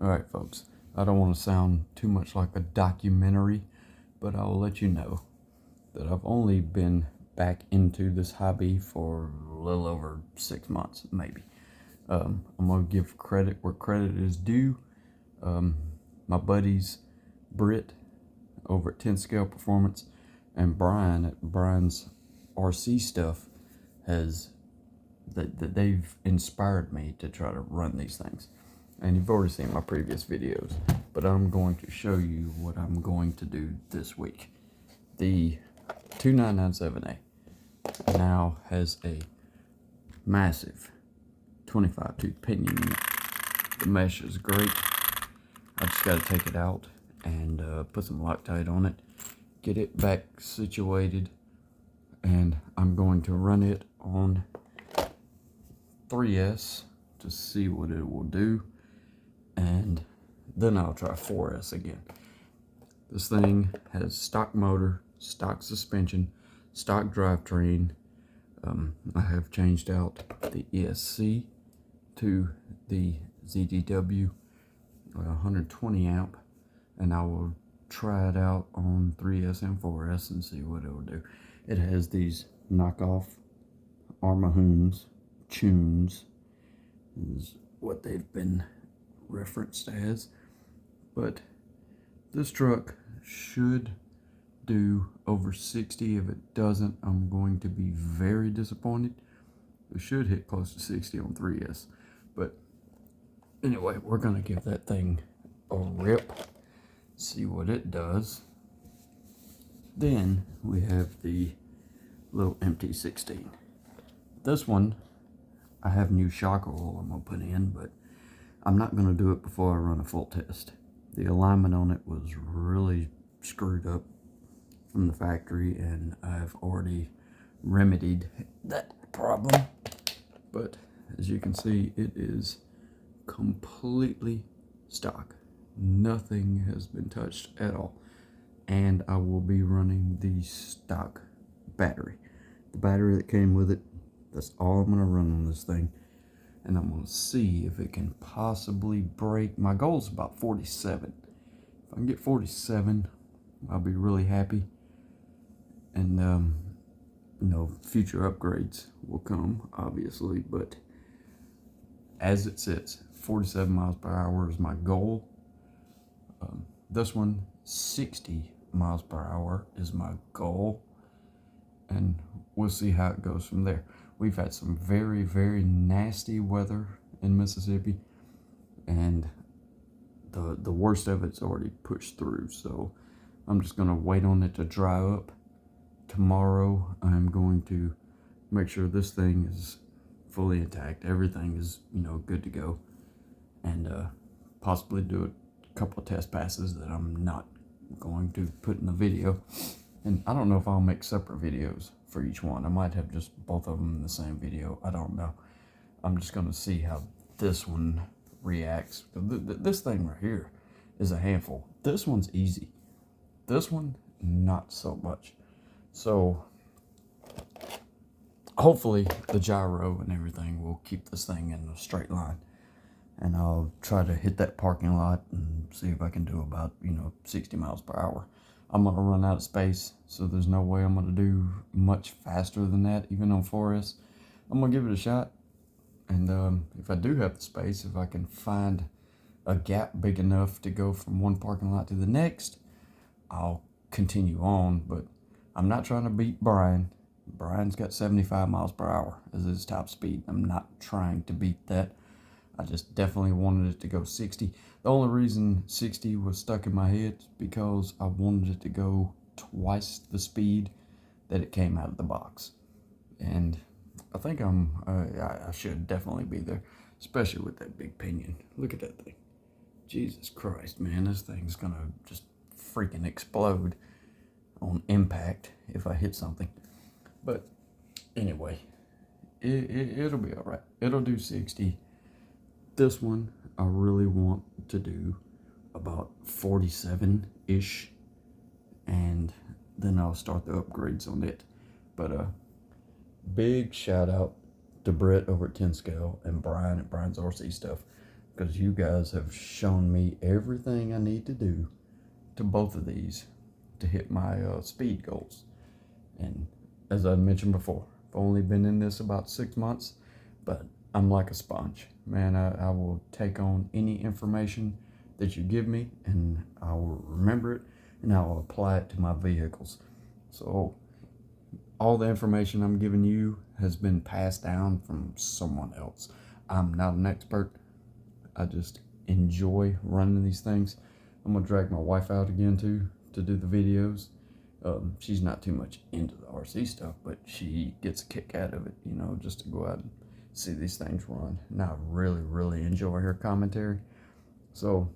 Alright folks, I don't want to sound too much like a documentary, but I will let you know that I've only been back into this hobby for a little over 6 months, maybe. I'm going to give credit where credit is due. My buddies Britt over at 10 Scale Performance and Brian at Brian's RC Stuff they've inspired me to try to run these things. And you've already seen my previous videos, but I'm going to show you what I'm going to do this week. The 2997A now has a massive 25 tooth pinion unit. The mesh is great. I just got to take it out and put some Loctite on it, get it back situated, and I'm going to run it on 3S to see what it will do, and then I'll try 4S again. This thing has stock motor, stock suspension, stock drivetrain. I have changed out the ESC to the ZDW 120 amp, and I will try it out on 3S and 4S and see what it will do. It has these knockoff Armahoons tunes, is what they've been referenced as, but this truck should do over 60. If it doesn't, I'm going to be very disappointed. It should hit close to 60 on 3S, but anyway, we're gonna give that thing a rip, see what it does. Then we have the little MT-16. This one, I have new shock oil I'm gonna put in, but I'm not gonna do it before I run a full test. The alignment on it was really screwed up from the factory, and I've already remedied that problem. But as you can see, it is completely stock. Nothing has been touched at all. And I will be running the stock battery. The battery that came with it, that's all I'm gonna run on this thing. And I'm gonna see if it can possibly break. My goal is about 47. If I can get 47, I'll be really happy. And future upgrades will come, obviously, but as it sits, 47 miles per hour is my goal. This one, 60 miles per hour is my goal, and we'll see how it goes from there. We've had some very, very nasty weather in Mississippi, and the worst of it's already pushed through, so I'm just going to wait on it to dry up. Tomorrow I'm going to make sure this thing is fully intact, everything is good to go, and possibly do a couple of test passes that I'm not going to put in the video. And I don't know if I'll make separate videos for each one. I might have just both of them in the same video. I don't know. I'm just going to see how this one reacts. This thing right here is a handful. This one's easy. This one, not so much. So hopefully the gyro and everything will keep this thing in a straight line. And I'll try to hit that parking lot and see if I can do about 60 miles per hour. I'm going to run out of space, so there's no way I'm going to do much faster than that, even on 4S. I'm going to give it a shot, and if I do have the space, if I can find a gap big enough to go from one parking lot to the next, I'll continue on, but I'm not trying to beat Brian. Brian's got 75 miles per hour as his top speed. I'm not trying to beat that. I just definitely wanted it to go 60. The only reason 60 was stuck in my head is because I wanted it to go twice the speed that it came out of the box. And I think I should definitely be there, especially with that big pinion. Look at that thing. Jesus Christ, man, this thing's gonna just freaking explode on impact if I hit something. But anyway, it'll be all right. It'll do 60. This one, I really want to do about 47-ish, and then I'll start the upgrades on it. But big shout out to Brett over at 10 Scale and Brian at Brian's RC Stuff. because you guys have shown me everything I need to do to both of these to hit my speed goals. And as I mentioned before, I've only been in this about 6 months, but I'm like a sponge. Man, I will take on any information that you give me, and I will remember it, and I will apply it to my vehicles. So all the information I'm giving you has been passed down from someone else. I'm not an expert. I just enjoy running these things. I'm gonna drag my wife out again too to do the videos. She's not too much into the RC stuff, but she gets a kick out of it, you know, just to go out and see these things run. And I really enjoy her commentary. So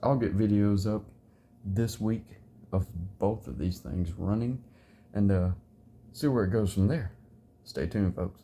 I'll get videos up this week of both of these things running, and see where it goes from there. Stay tuned, folks.